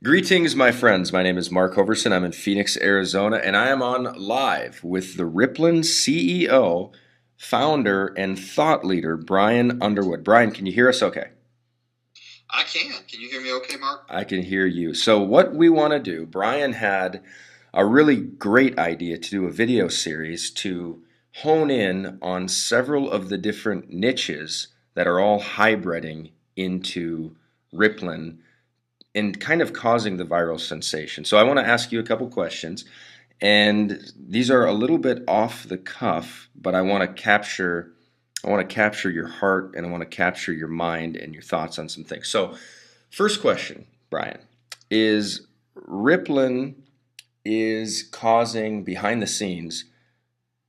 Greetings, my friends. My name is Mark Hoverson. I'm in Phoenix, Arizona, and I am on live with the Rippln CEO, founder, and thought leader, Brian Underwood. Brian, can you hear us okay? I can. Can you hear me okay, Mark? I can hear you. So, what we want to do, Brian had a really great idea to do a video series to hone in on several of the different niches that are all hybriding into Rippln and kind of causing the viral sensation. So I want to ask you a couple questions, and these are a little bit off the cuff, but I want to capture your heart and I want to capture your mind and your thoughts on some things. So, first question, Brian, is Rippln is causing behind the scenes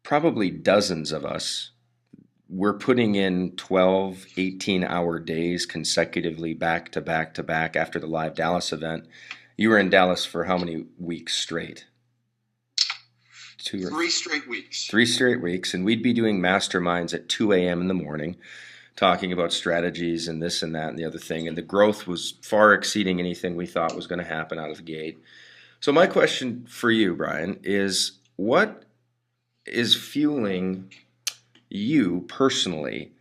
probably dozens of us. We're putting in 12, 18-hour days consecutively back to back to back after the live Dallas event. You were in Dallas for how many weeks straight? Three straight weeks. 3 straight weeks, and we'd be doing masterminds at 2 a.m. in the morning, talking about strategies and this and that and the other thing, and the growth was far exceeding anything we thought was going to happen out of the gate. So my question for you, Brian, is what is fueling you personally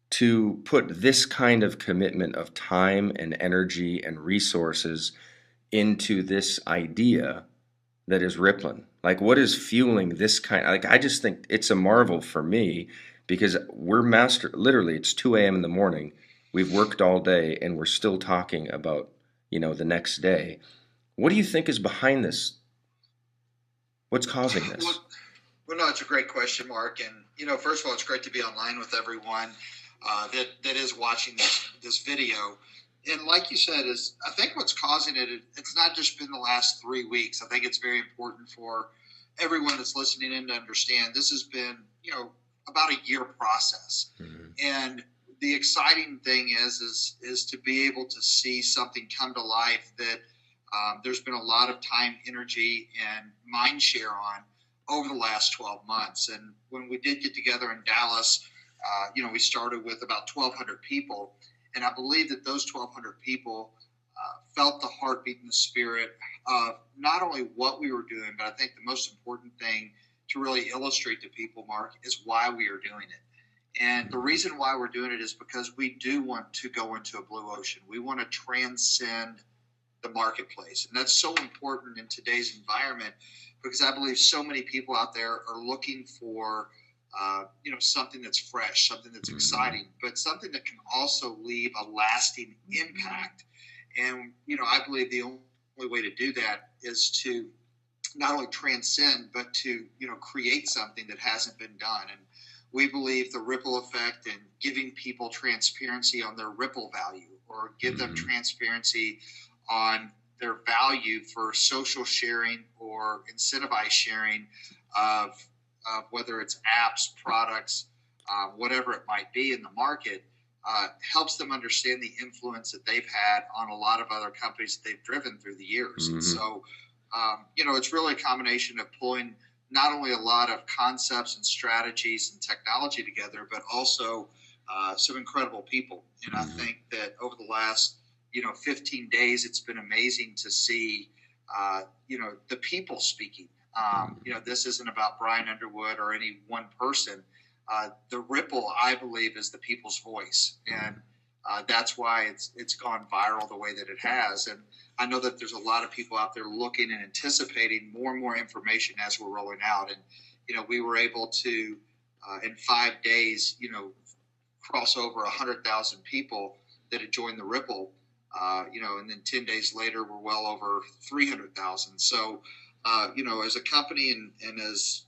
to put this kind of commitment of time and energy and resources into this idea that is Rippln? Like, what is fueling this kind? Like, I just think it's a marvel for me because literally, it's 2 a.m. in the morning. We've worked all day and we're still talking about, the next day. What do you think is behind this? What's causing this? Well, no, it's a great question, Mark. And, first of all, it's great to be online with everyone that is watching this video. And like you said, I think what's causing it, it's not just been the last 3 weeks. I think it's very important for everyone that's listening in to understand this has been, about a year process. Mm-hmm. And the exciting thing is to be able to see something come to life that there's been a lot of time, energy, and mind share on over the last 12 months. And when we did get together in Dallas, we started with about 1,200 people. And I believe that those 1,200 people felt the heartbeat and the spirit of not only what we were doing, but I think the most important thing to really illustrate to people, Mark, is why we are doing it. And the reason why we're doing it is because we do want to go into a blue ocean. We want to transcend the marketplace. And that's so important in today's environment because I believe so many people out there are looking for something that's fresh, something that's exciting, but something that can also leave a lasting impact. And, I believe the only way to do that is to not only transcend, but to, create something that hasn't been done. And we believe the ripple effect and giving people transparency on their ripple value or give them transparency on their value for social sharing or incentivized sharing of whether it's apps, products, whatever it might be in the market, helps them understand the influence that they've had on a lot of other companies that they've driven through the years. Mm-hmm. And so, it's really a combination of pulling not only a lot of concepts and strategies and technology together, but also some incredible people. And I think that over the last 15 days, it's been amazing to see, the people speaking. This isn't about Brian Underwood or any one person. The Ripple, I believe, is the people's voice. And that's why it's gone viral the way that it has. And I know that there's a lot of people out there looking and anticipating more and more information as we're rolling out. And, we were able to, in 5 days, cross over 100,000 people that had joined the Ripple. And then 10 days later, we're well over 300,000. So, as a company and as,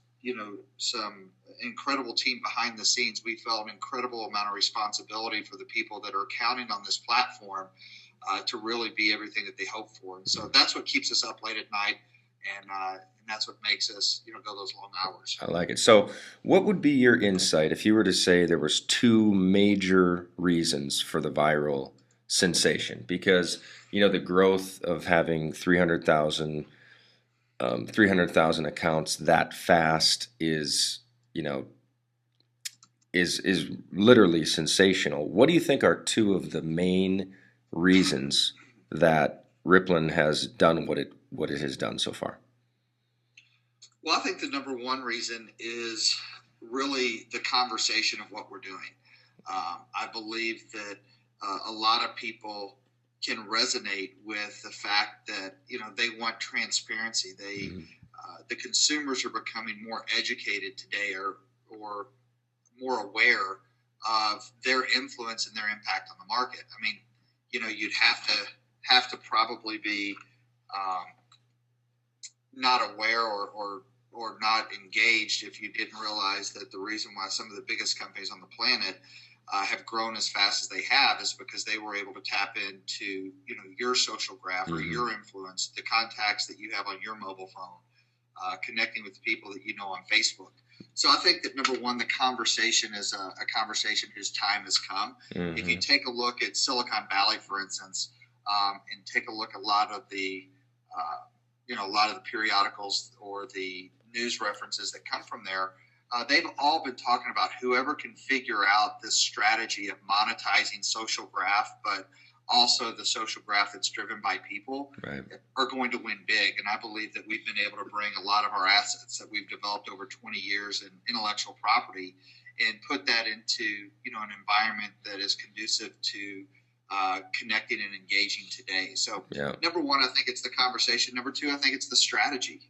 some incredible team behind the scenes, we felt an incredible amount of responsibility for the people that are counting on this platform to really be everything that they hope for. And so that's what keeps us up late at night. And that's what makes us, go those long hours. I like it. So what would be your insight if you were to say there was 2 major reasons for the viral sensation? Because, the growth of having 300,000 accounts that fast is literally sensational. What do you think are 2 of the main reasons that Rippln has done what it has done so far? Well, I think the number one reason is really the conversation of what we're doing. I believe that a lot of people can resonate with the fact that they want transparency. The consumers are becoming more educated today, or more aware of their influence and their impact on the market. I mean, you'd have to probably be not aware or not engaged if you didn't realize that the reason why some of the biggest companies on the planet have grown as fast as they have is because they were able to tap into your social graph or your influence, the contacts that you have on your mobile phone, connecting with the people that you know on Facebook. So I think that number one, the conversation is a conversation whose time has come. If you take a look at Silicon Valley, for instance, and take a look at a lot of the periodicals or the news references that come from there, they've all been talking about whoever can figure out this strategy of monetizing social graph, but also the social graph that's driven by people, right, are going to win big. And I believe that we've been able to bring a lot of our assets that we've developed over 20 years in intellectual property and put that into an environment that is conducive to connecting and engaging today. So number one, I think it's the conversation. Number two, I think it's the strategy.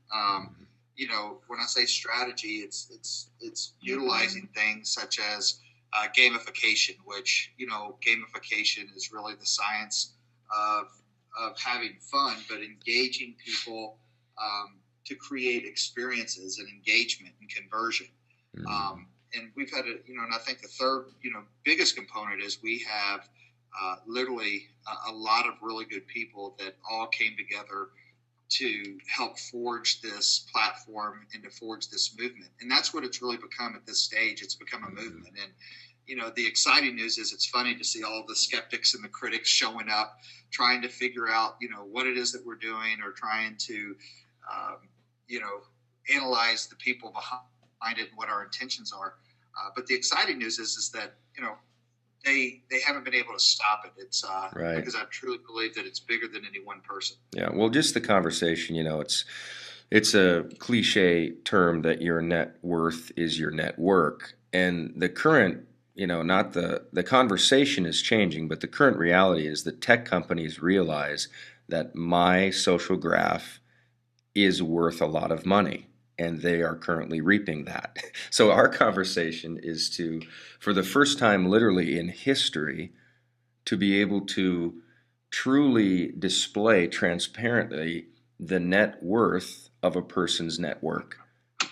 When I say strategy, it's utilizing things such as gamification, which gamification is really the science of having fun, but engaging people to create experiences and engagement and conversion. And we've had and I think the third biggest component is we have literally a lot of really good people that all came together to help forge this platform and to forge this movement. And that's what it's really become at this stage. It's become a movement. And, the exciting news is it's funny to see all the skeptics and the critics showing up, trying to figure out, what it is that we're doing, or trying to, analyze the people behind it and what our intentions are. But the exciting news is that, they haven't been able to stop it. It's right, because I truly believe that it's bigger than any one person. Yeah, well, just the conversation, it's a cliche term that your net worth is your network, and the current, not the conversation is changing, but the current reality is that tech companies realize that my social graph is worth a lot of money, and they are currently reaping that. So our conversation is to, for the first time literally in history, to be able to truly display transparently the net worth of a person's network.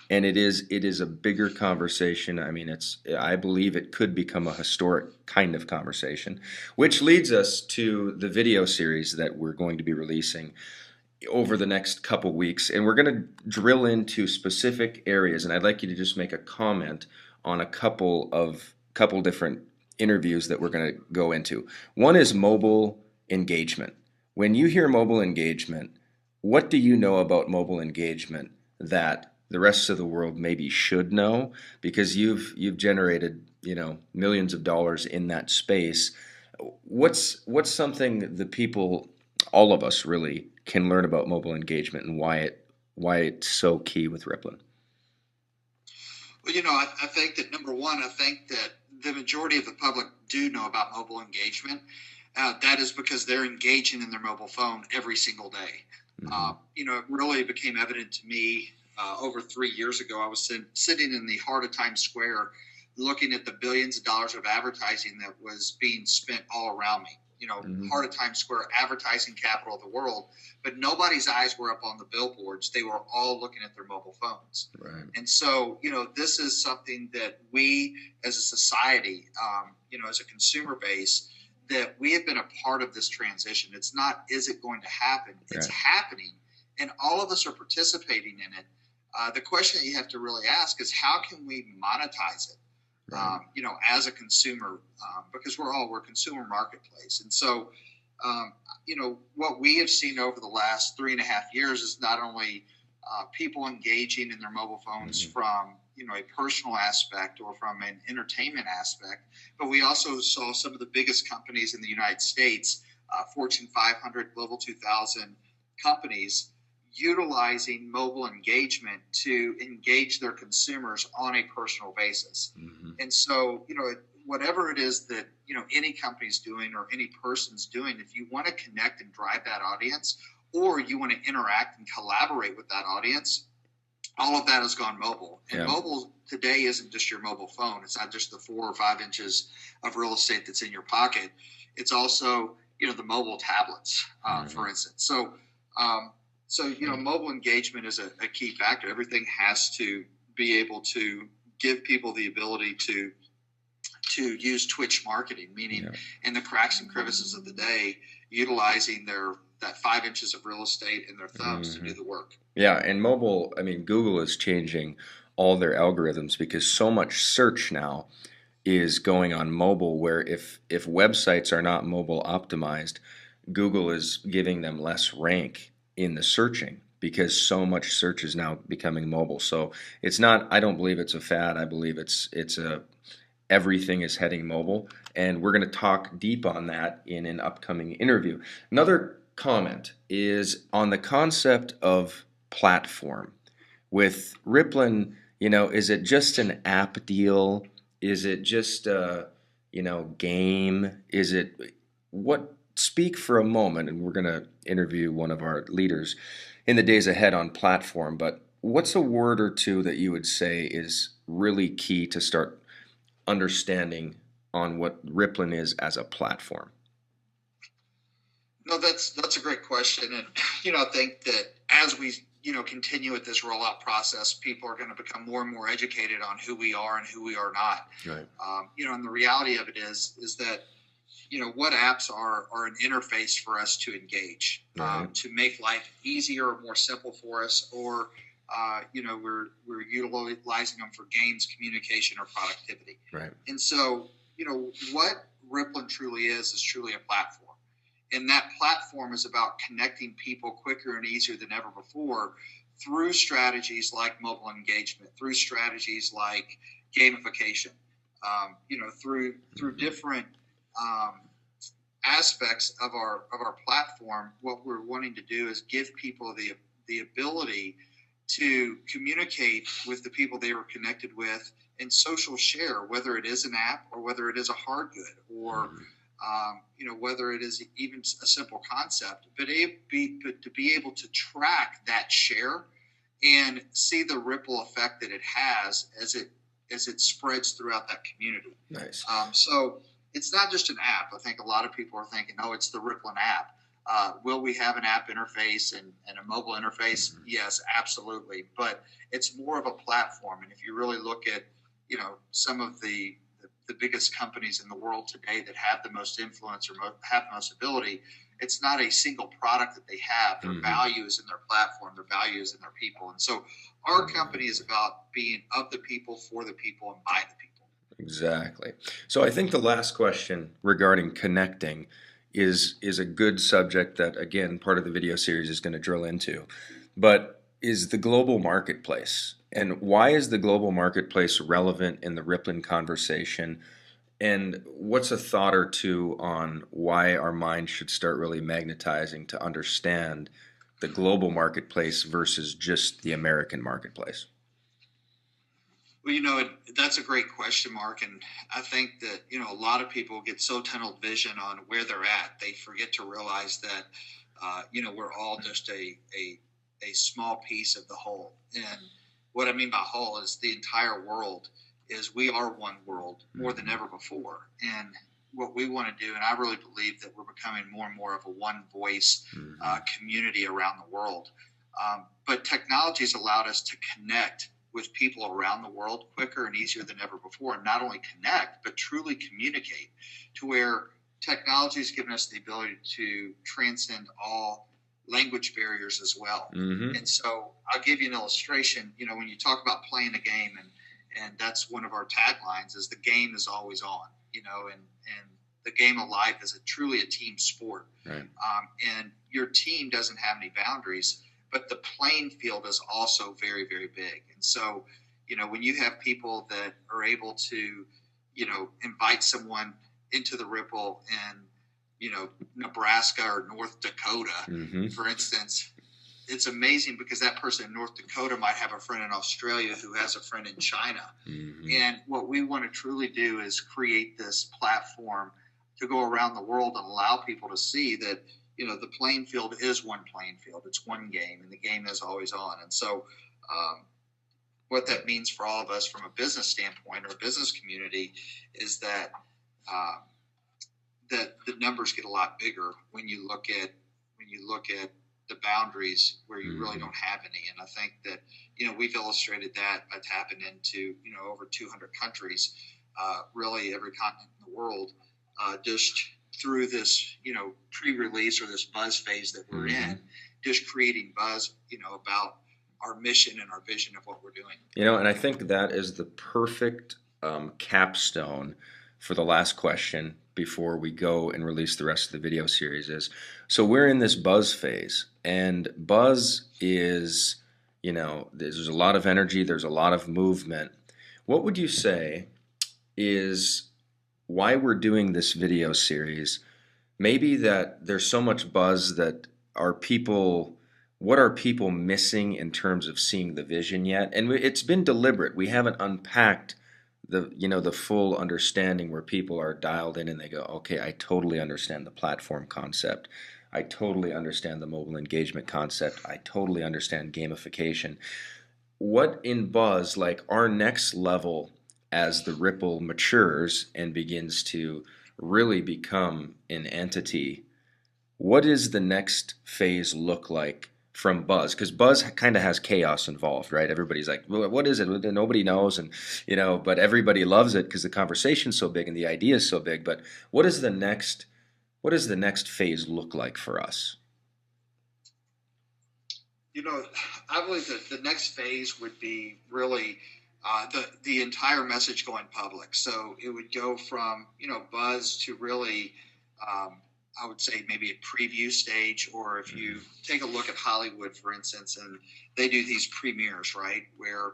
And it is a bigger conversation. I mean, I believe it could become a historic kind of conversation, which leads us to the video series that we're going to be releasing over the next couple weeks, and we're going to drill into specific areas, and I'd like you to just make a comment on a couple different interviews that we're going to go into. One is mobile engagement. When you hear mobile engagement, what do you know about mobile engagement that the rest of the world maybe should know? Because you've generated millions of dollars in that space. What's something the people, all of us really, can learn about mobile engagement and why it's so key with Rippln? Well, I think that number one, I think that the majority of the public do know about mobile engagement. That is because they're engaging in their mobile phone every single day. It really became evident to me over 3 years ago. I was sitting in the heart of Times Square looking at the billions of dollars of advertising that was being spent all around me. Heart of Times Square, advertising capital of the world, but nobody's eyes were up on the billboards. They were all looking at their mobile phones. Right. And so, this is something that we as a society, as a consumer base, that we have been a part of this transition. It's not, is it going to happen? It's happening, and all of us are participating in it. The question that you have to really ask is, how can we monetize it? Right. As a consumer, because we're a consumer marketplace. And so, what we have seen over the last 3.5 years is not only people engaging in their mobile phones from, a personal aspect or from an entertainment aspect, but we also saw some of the biggest companies in the United States Fortune 500, Global 2000 companies utilizing mobile engagement to engage their consumers on a personal basis. Mm-hmm. And so, whatever it is that, any company's doing or any person's doing, if you want to connect and drive that audience, or you want to interact and collaborate with that audience, all of that has gone mobile. And mobile today isn't just your mobile phone. It's not just the 4 or 5 inches of real estate that's in your pocket. It's also, the mobile tablets, for instance. So, mobile engagement is a key factor. Everything has to be able to give people the ability to use Twitch marketing, meaning in the cracks and crevices of the day, utilizing that 5 inches of real estate and their thumbs to do the work. Yeah, and mobile, Google is changing all their algorithms because so much search now is going on mobile, where if websites are not mobile optimized, Google is giving them less rank in the searching because so much search is now becoming mobile. So it's not, I don't believe it's a fad. I believe it's everything is heading mobile, and we're going to talk deep on that in an upcoming interview. Another comment is on the concept of platform. With Rippln, is it just an app deal? Is it just a, game? Is it what? Speak for a moment, and we're going to interview one of our leaders in the days ahead on platform, but what's a word or two that you would say is really key to start understanding on what Rippln is as a platform? No, that's a great question. And, I think that as we, continue with this rollout process, people are going to become more and more educated on who we are and who we are not. Right. And the reality of it is that, what apps are an interface for us to engage, to make life easier or more simple for us, or, we're utilizing them for games, communication, or productivity. Right. And so, what Rippln truly is truly a platform. And that platform is about connecting people quicker and easier than ever before through strategies like mobile engagement, through strategies like gamification, through different aspects of our platform. What we're wanting to do is give people the ability to communicate with the people they were connected with and social share, whether it is an app or whether it is a hard good or whether it is even a simple concept, but to be able to track that share and see the ripple effect that it has as it spreads throughout that community. Nice. So it's not just an app. I think a lot of people are thinking, oh, it's the Rippln app. Will we have an app interface and a mobile interface? Mm-hmm. Yes, absolutely. But it's more of a platform. And if you really look at, some of the biggest companies in the world today that have the most influence or have the most ability, it's not a single product that they have. Their value is in their platform. Their value is in their people. And so our company is about being of the people, for the people, and by the people. Exactly. So I think the last question regarding connecting is a good subject that, again, part of the video series is going to drill into. But is the global marketplace. And why is the global marketplace relevant in the Rippln conversation? And what's a thought or two on why our minds should start really magnetizing to understand the global marketplace versus just the American marketplace? Well, that's a great question, Mark. And I think that, a lot of people get so tunnel vision on where they're at. They forget to realize that, we're all just a small piece of the whole. And what I mean by whole is the entire world is we are one world more than ever before. And what we want to do, and I really believe that we're becoming more and more of a one voice community around the world. But technology has allowed us to connect with people around the world quicker and easier than ever before. And not only connect, but truly communicate, to where technology has given us the ability to transcend all language barriers as well. Mm-hmm. And so I'll give you an illustration. When you talk about playing a game, and that's one of our taglines, is the game is always on, and the game of life is truly a team sport. Right. And your team doesn't have any boundaries, but the playing field is also very, very big. And so, when you have people that are able to, invite someone into the Rippln and Nebraska or North Dakota, for instance. It's amazing because that person in North Dakota might have a friend in Australia who has a friend in China. And what we want to truly do is create this platform to go around the world and allow people to see that, the playing field is one playing field. It's one game, and the game is always on. And so what that means for all of us from a business standpoint or a business community is that that the numbers get a lot bigger when you look at the boundaries where you really don't have any. And I think that, we've illustrated that by tapping into, over 200 countries, really every continent in the world, just through this, pre-release or this buzz phase that we're in, just creating buzz, about our mission and our vision of what we're doing. And I think that is the perfect capstone for the last question before we go and release the rest of the video series is, so we're in this buzz phase, and buzz is, there's a lot of energy, there's a lot of movement. What would you say is why we're doing this video series? Maybe that there's so much buzz that what are people missing in terms of seeing the vision yet? And it's been deliberate. We haven't unpacked the full understanding where people are dialed in and they go, okay, I totally understand the platform concept. I totally understand the mobile engagement concept. I totally understand gamification. What in buzz, like our next level as the Rippln matures and begins to really become an entity, what does the next phase look like from buzz? Because buzz kind of has chaos involved, right? Everybody's like, well, what is it? Nobody knows, and but everybody loves it because the conversation's so big and the idea is so big. But what does the next phase look like for us? I believe that the next phase would be really the entire message going public. So it would go from buzz to really I would say maybe a preview stage, or if you take a look at Hollywood, for instance, and they do these premieres, right, where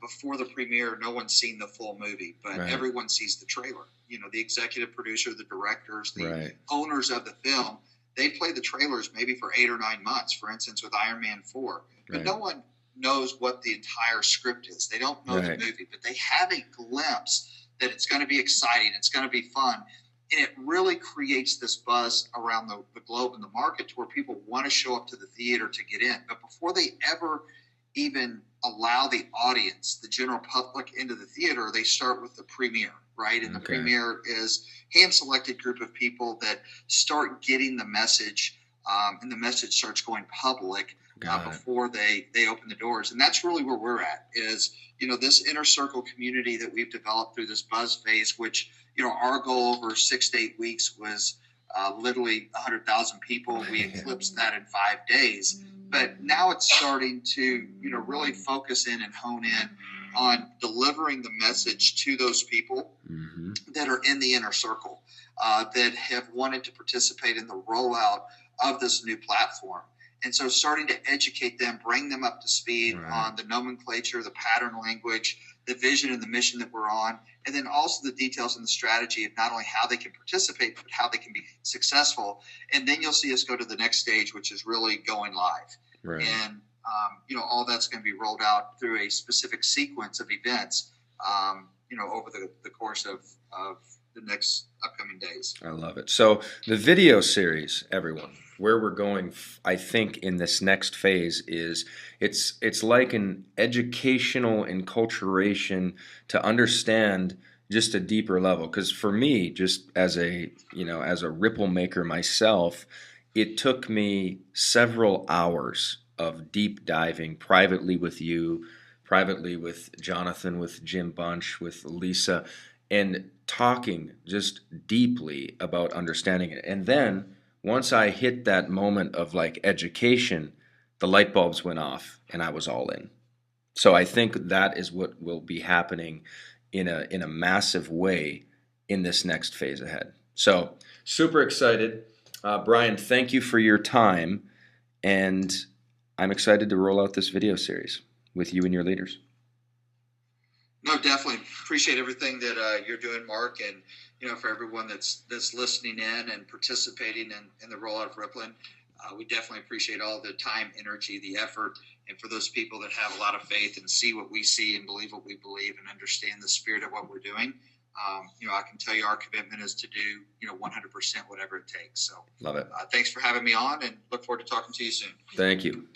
before the premiere, no one's seen the full movie, but everyone sees the trailer. The executive producer, the directors, the owners of the film, they play the trailers maybe for 8 or 9 months, for instance, with Iron Man 4. But no one knows what the entire script is. They don't know the movie, but they have a glimpse that it's going to be exciting, it's going to be fun. And it really creates this buzz around the globe and the market to where people want to show up to the theater to get in. But before they ever even allow the audience, the general public, into the theater, they start with the premiere, right? And the premiere is hand-selected group of people that start getting the message, and the message starts going public before they open the doors. And that's really where we're at is, this inner circle community that we've developed through this buzz phase, which, our goal over 6 to 8 weeks was literally 100,000 people. We eclipsed that in 5 days. But now it's starting to, really focus in and hone in on delivering the message to those people that are in the inner circle, that have wanted to participate in the rollout of this new platform. And so starting to educate them, bring them up to speed on the nomenclature, the pattern language, the vision and the mission that we're on, and then also the details and the strategy of not only how they can participate, but how they can be successful. And then you'll see us go to the next stage, which is really going live. And, all that's going to be rolled out through a specific sequence of events, over the course of the next upcoming days. I love it. So the video series, everyone, where we're going, I think, in this next phase is it's like an educational enculturation to understand just a deeper level. Because for me, just as a Rippln maker myself, it took me several hours of deep diving privately with you, privately with Jonathan, with Jim Bunch, with Lisa, and talking just deeply about understanding it. And then once I hit that moment of like education, the light bulbs went off and I was all in. So I think that is what will be happening in a massive way in this next phase ahead. So super excited. Brian, thank you for your time. And I'm excited to roll out this video series with you and your leaders. No, definitely appreciate everything that you're doing, Mark. And, for everyone that's listening in and participating in the rollout of Rippln. We definitely appreciate all the time, energy, the effort, and for those people that have a lot of faith and see what we see and believe what we believe and understand the spirit of what we're doing. I can tell you our commitment is to do, 100% whatever it takes. So love it. Thanks for having me on, and look forward to talking to you soon. Thank you.